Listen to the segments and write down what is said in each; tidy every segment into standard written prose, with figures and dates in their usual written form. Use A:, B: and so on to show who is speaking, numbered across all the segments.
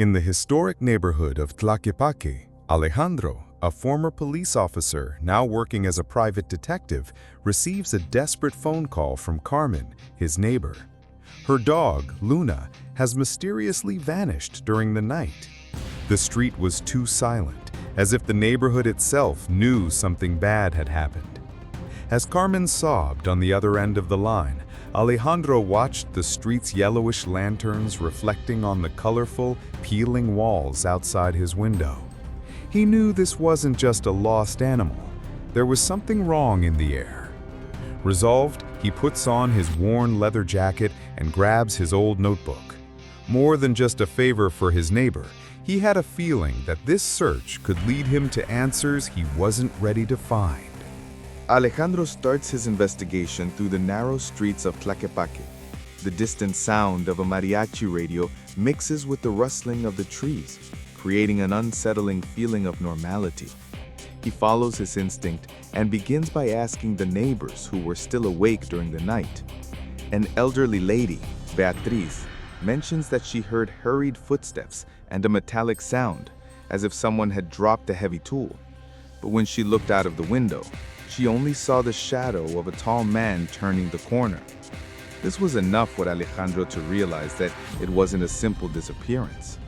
A: In the historic neighborhood of Tlaquepaque, Alejandro, a former police officer now working as a private detective, receives a desperate phone call from Carmen, his neighbor. Her dog, Luna, has mysteriously vanished during the night. The street was too silent, as if the neighborhood itself knew something bad had happened. As Carmen sobbed on the other end of the line, Alejandro watched the street's yellowish lanterns reflecting on the colorful, peeling walls outside his window. He knew this wasn't just a lost animal. There was something wrong in the air. Resolved, he puts on his worn leather jacket and grabs his old notebook. More than just a favor for his neighbor, he had a feeling that this search could lead him to answers he wasn't ready to find.
B: Alejandro starts his investigation through the narrow streets of Tlaquepaque. The distant sound of a mariachi radio mixes with the rustling of the trees, creating an unsettling feeling of normality. He follows his instinct and begins by asking the neighbors who were still awake during the night. An elderly lady, Beatriz, mentions that she heard hurried footsteps and a metallic sound, as if someone had dropped a heavy tool. But when she looked out of the window, she only saw the shadow of a tall man turning the corner. This was enough for Alejandro to realize that it wasn't a simple disappearance.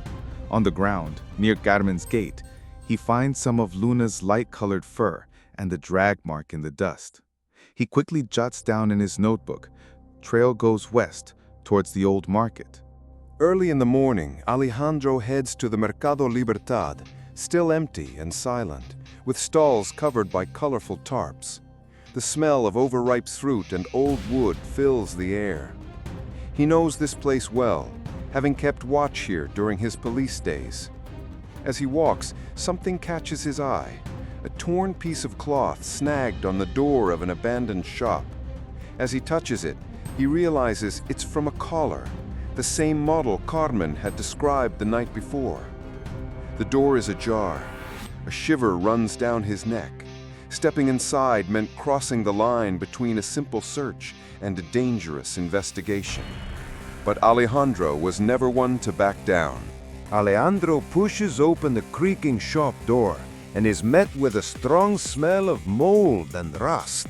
B: On the ground, near Carmen's gate, he finds some of Luna's light-colored fur and the drag mark in the dust. He quickly jots down in his notebook, "Trail goes west, towards the old market."
C: Early in the morning, Alejandro heads to the Mercado Libertad, still empty and silent, with stalls covered by colorful tarps. The smell of overripe fruit and old wood fills the air. He knows this place well, having kept watch here during his police days. As he walks, something catches his eye, a torn piece of cloth snagged on the door of an abandoned shop. As he touches it, he realizes it's from a collar, the same model Carmen had described the night before. The door is ajar. A shiver runs down his neck. Stepping inside meant crossing the line between a simple search and a dangerous investigation. But Alejandro was never one to back down.
D: Alejandro pushes open the creaking shop door and is met with a strong smell of mold and rust.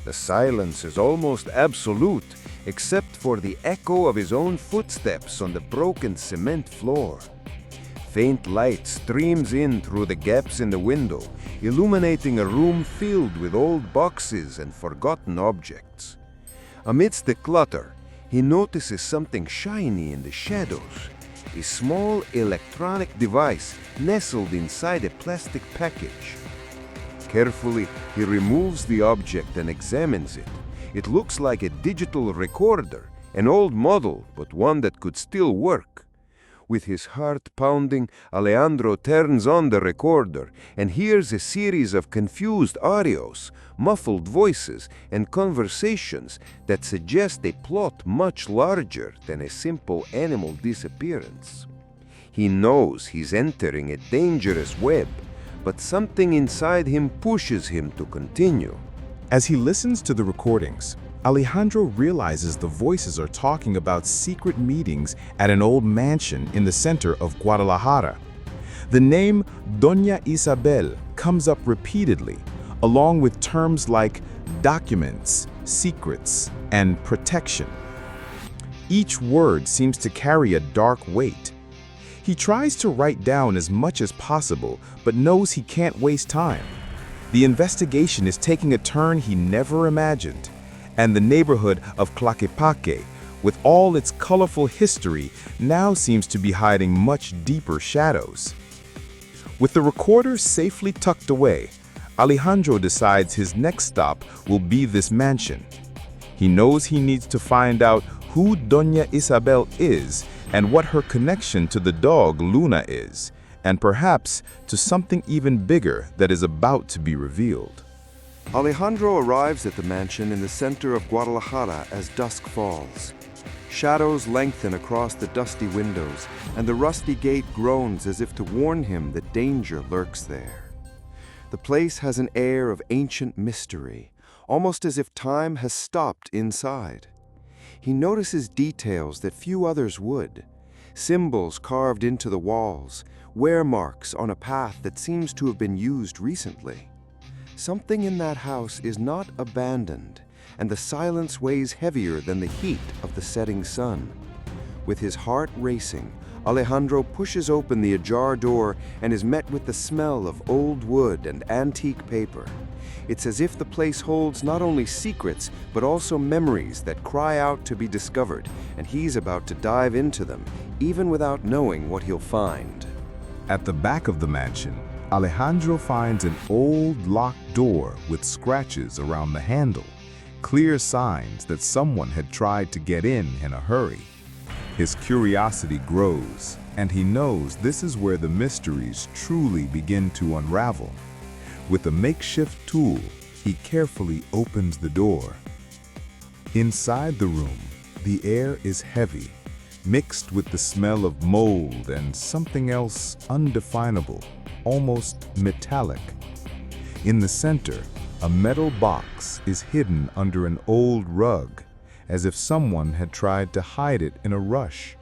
D: The silence is almost absolute, except for the echo of his own footsteps on the broken cement floor. Faint light streams in through the gaps in the window, illuminating a room filled with old boxes and forgotten objects. Amidst the clutter, he notices something shiny in the shadows, a small electronic device nestled inside a plastic package. Carefully, he removes the object and examines it. It looks like a digital recorder, an old model, but one that could still work. With his heart pounding, Alejandro turns on the recorder and hears a series of confused audios, muffled voices, and conversations that suggest a plot much larger than a simple animal disappearance. He knows he's entering a dangerous web, but something inside him pushes him to continue.
A: As he listens to the recordings, Alejandro realizes the voices are talking about secret meetings at an old mansion in the center of Guadalajara. The name Doña Isabel comes up repeatedly, along with terms like documents, secrets, and protection. Each word seems to carry a dark weight. He tries to write down as much as possible, but knows he can't waste time. The investigation is taking a turn he never imagined, and the neighborhood of Tlaquepaque, with all its colorful history, now seems to be hiding much deeper shadows. With the recorder safely tucked away, Alejandro decides his next stop will be this mansion. He knows he needs to find out who Doña Isabel is and what her connection to the dog Luna is, and perhaps to something even bigger that is about to be revealed.
C: Alejandro arrives at the mansion in the center of Guadalajara as dusk falls. Shadows lengthen across the dusty windows, and the rusty gate groans as if to warn him that danger lurks there. The place has an air of ancient mystery, almost as if time has stopped inside. He notices details that few others would. symbols carved into the walls, wear marks on a path that seems to have been used recently. Something in that house is not abandoned, and the silence weighs heavier than the heat of the setting sun. With his heart racing, Alejandro pushes open the ajar door and is met with the smell of old wood and antique paper. It's as if the place holds not only secrets, but also memories that cry out to be discovered, and he's about to dive into them, even without knowing what he'll find.
A: At the back of the mansion, Alejandro finds an old locked door with scratches around the handle, clear signs that someone had tried to get in a hurry. His curiosity grows, and he knows this is where the mysteries truly begin to unravel. With a makeshift tool, he carefully opens the door. Inside the room, the air is heavy, mixed with the smell of mold and something else undefinable, almost metallic. In the center, a metal box is hidden under an old rug, as if someone had tried to hide it in a rush.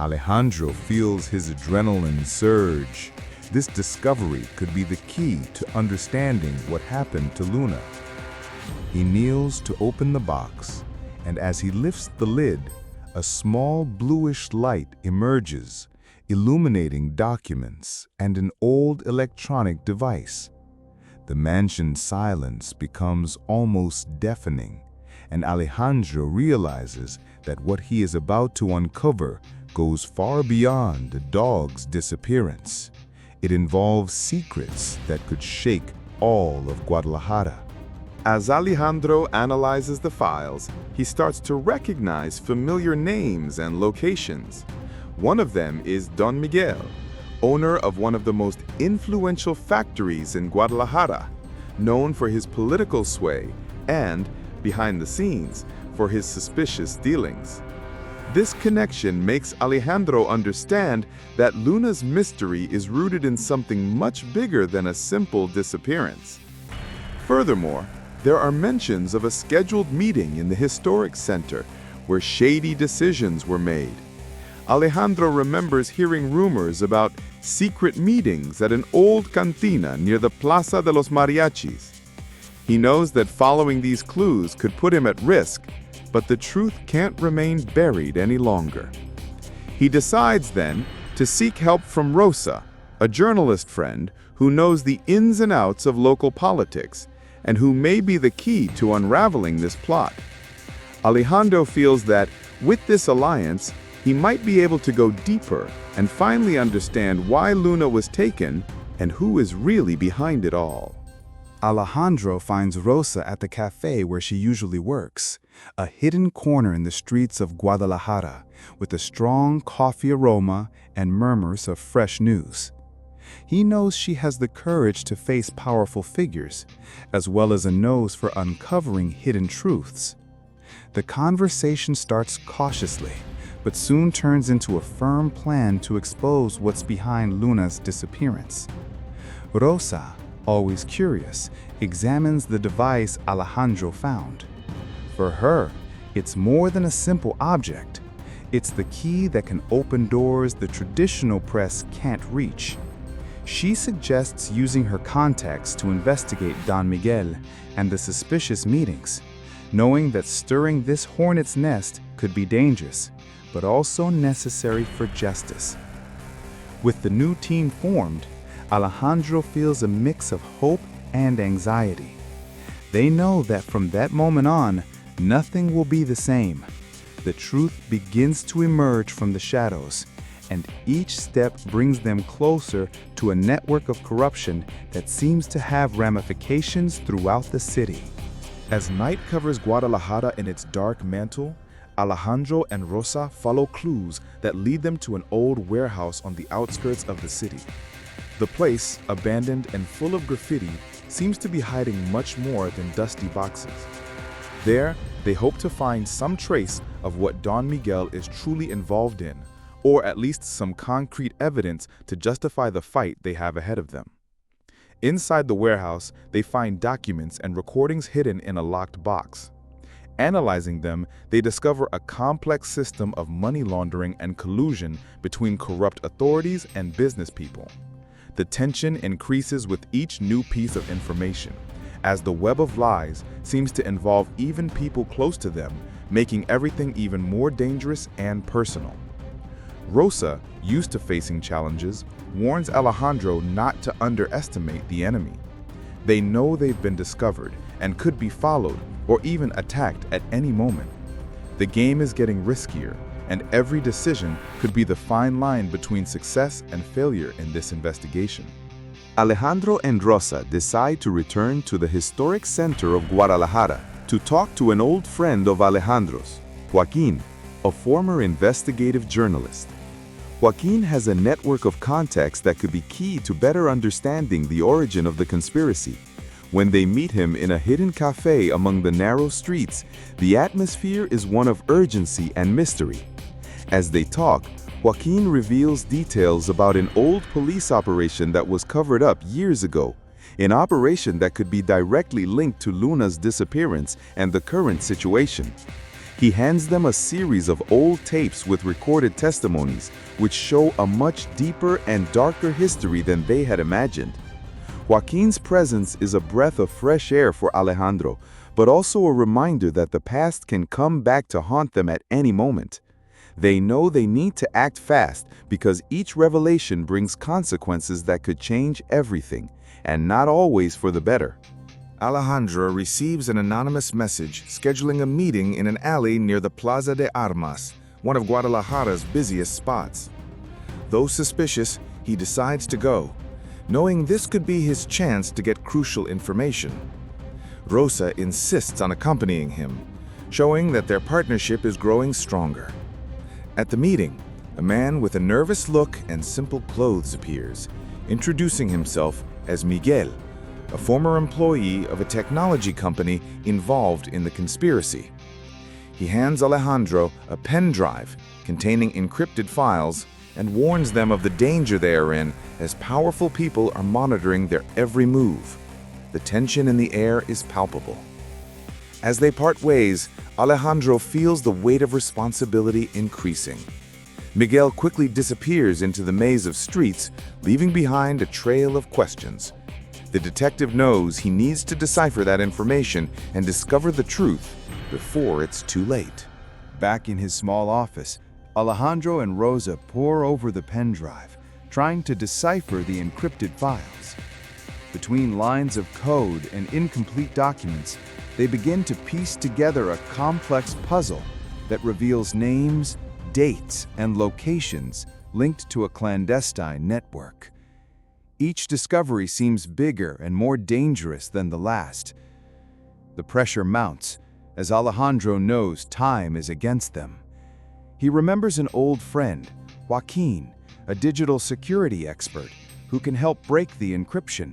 A: Alejandro feels his adrenaline surge. This discovery could be the key to understanding what happened to Luna. He kneels to open the box, and as he lifts the lid, a small bluish light emerges, illuminating documents and an old electronic device. The mansion's silence becomes almost deafening, and Alejandro realizes that what he is about to uncover goes far beyond the dog's disappearance. It involves secrets that could shake all of Guadalajara.
B: As Alejandro analyzes the files, he starts to recognize familiar names and locations. One of them is Don Miguel, owner of one of the most influential factories in Guadalajara, known for his political sway and, behind the scenes, for his suspicious dealings. This connection makes Alejandro understand that Luna's mystery is rooted in something much bigger than a simple disappearance. Furthermore, there are mentions of a scheduled meeting in the historic center where shady decisions were made. Alejandro remembers hearing rumors about secret meetings at an old cantina near the Plaza de los Mariachis. He knows that following these clues could put him at risk, but the truth can't remain buried any longer. He decides then to seek help from Rosa, a journalist friend who knows the ins and outs of local politics and who may be the key to unraveling this plot. Alejandro feels that with this alliance, he might be able to go deeper and finally understand why Luna was taken and who is really behind it all.
A: Alejandro finds Rosa at the cafe where she usually works, a hidden corner in the streets of Guadalajara with a strong coffee aroma and murmurs of fresh news. He knows she has the courage to face powerful figures, as well as a nose for uncovering hidden truths. The conversation starts cautiously, but soon turns into a firm plan to expose what's behind Luna's disappearance. Rosa, always curious, examines the device Alejandro found. For her, it's more than a simple object. It's the key that can open doors the traditional press can't reach. She suggests using her contacts to investigate Don Miguel and the suspicious meetings, knowing that stirring this hornet's nest could be dangerous, but also necessary for justice. With the new team formed, Alejandro feels a mix of hope and anxiety. They know that from that moment on, nothing will be the same. The truth begins to emerge from the shadows, and each step brings them closer to a network of corruption that seems to have ramifications throughout the city.
B: As night covers Guadalajara in its dark mantle, Alejandro and Rosa follow clues that lead them to an old warehouse on the outskirts of the city. The place, abandoned and full of graffiti, seems to be hiding much more than dusty boxes. There, they hope to find some trace of what Don Miguel is truly involved in, or at least some concrete evidence to justify the fight they have ahead of them. Inside the warehouse, they find documents and recordings hidden in a locked box. Analyzing them, they discover a complex system of money laundering and collusion between corrupt authorities and business people. The tension increases with each new piece of information, as the web of lies seems to involve even people close to them, making everything even more dangerous and personal. Rosa, used to facing challenges, warns Alejandro not to underestimate the enemy. They know they've been discovered and could be followed or even attacked at any moment. The game is getting riskier, and every decision could be the fine line between success and failure in this investigation.
A: Alejandro and Rosa decide to return to the historic center of Guadalajara to talk to an old friend of Alejandro's, Joaquin, a former investigative journalist. Joaquin has a network of contacts that could be key to better understanding the origin of the conspiracy. When they meet him in a hidden cafe among the narrow streets, the atmosphere is one of urgency and mystery. As they talk, Joaquin reveals details about an old police operation that was covered up years ago, an operation that could be directly linked to Luna's disappearance and the current situation. He hands them a series of old tapes with recorded testimonies, which show a much deeper and darker history than they had imagined. Joaquin's presence is a breath of fresh air for Alejandro, but also a reminder that the past can come back to haunt them at any moment. They know they need to act fast because each revelation brings consequences that could change everything, and not always for the better.
B: Alejandro receives an anonymous message scheduling a meeting in an alley near the Plaza de Armas, one of Guadalajara's busiest spots. Though suspicious, he decides to go, knowing this could be his chance to get crucial information. Rosa insists on accompanying him, showing that their partnership is growing stronger. At the meeting, a man with a nervous look and simple clothes appears, introducing himself as Miguel, a former employee of a technology company involved in the conspiracy. He hands Alejandro a pen drive containing encrypted files and warns them of the danger they are in as powerful people are monitoring their every move. The tension in the air is palpable. As they part ways, Alejandro feels the weight of responsibility increasing. Miguel quickly disappears into the maze of streets, leaving behind a trail of questions. The detective knows he needs to decipher that information and discover the truth before it's too late.
D: Back in his small office, Alejandro and Rosa pore over the pen drive, trying to decipher the encrypted files. Between lines of code and incomplete documents, they begin to piece together a complex puzzle that reveals names, dates, and locations linked to a clandestine network. Each discovery seems bigger and more dangerous than the last. The pressure mounts as Alejandro knows time is against them. He remembers an old friend, Joaquin, a digital security expert who can help break the encryption.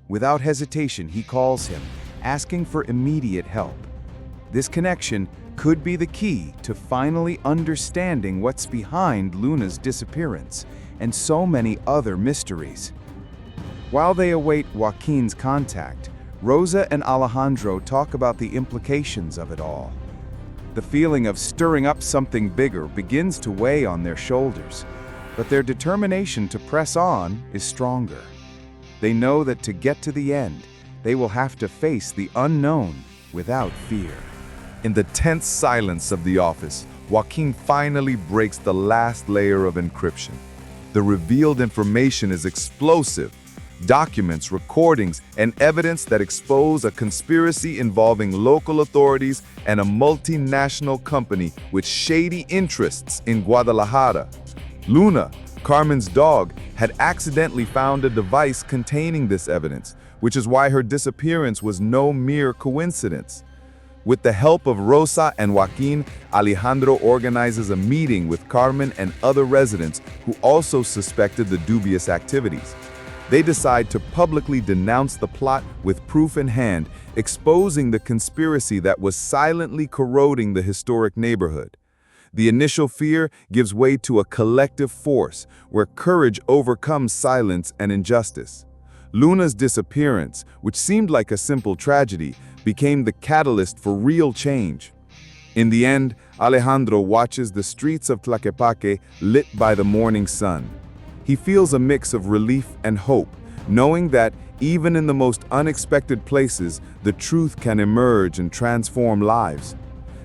D: Without hesitation, he calls him, asking for immediate help. This connection could be the key to finally understanding what's behind Luna's disappearance and so many other mysteries. While they await Joaquin's contact, Rosa and Alejandro talk about the implications of it all. The feeling of stirring up something bigger begins to weigh on their shoulders, but their determination to press on is stronger. They know that to get to the end, they will have to face the unknown without fear.
B: In the tense silence of the office, Joaquin finally breaks the last layer of encryption. The revealed information is explosive. Documents, recordings, and evidence that expose a conspiracy involving local authorities and a multinational company with shady interests in Guadalajara. Luna, Carmen's dog, had accidentally found a device containing this evidence, which is why her disappearance was no mere coincidence. With the help of Rosa and Joaquin, Alejandro organizes a meeting with Carmen and other residents who also suspected the dubious activities. They decide to publicly denounce the plot with proof in hand, exposing the conspiracy that was silently corroding the historic neighborhood. The initial fear gives way to a collective force where courage overcomes silence and injustice. Luna's disappearance, which seemed like a simple tragedy, became the catalyst for real change.
A: In the end, Alejandro watches the streets of Tlaquepaque lit by the morning sun. He feels a mix of relief and hope, knowing that even in the most unexpected places, the truth can emerge and transform lives.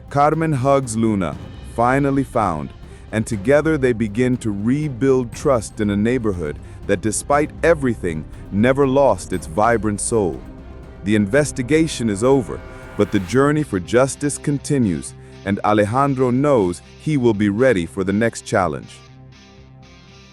A: Carmen hugs Luna, finally found, and together they begin to rebuild trust in a neighborhood that, despite everything, never lost its vibrant soul. The investigation is over, but the journey for justice continues, and Alejandro knows he will be ready for the next challenge.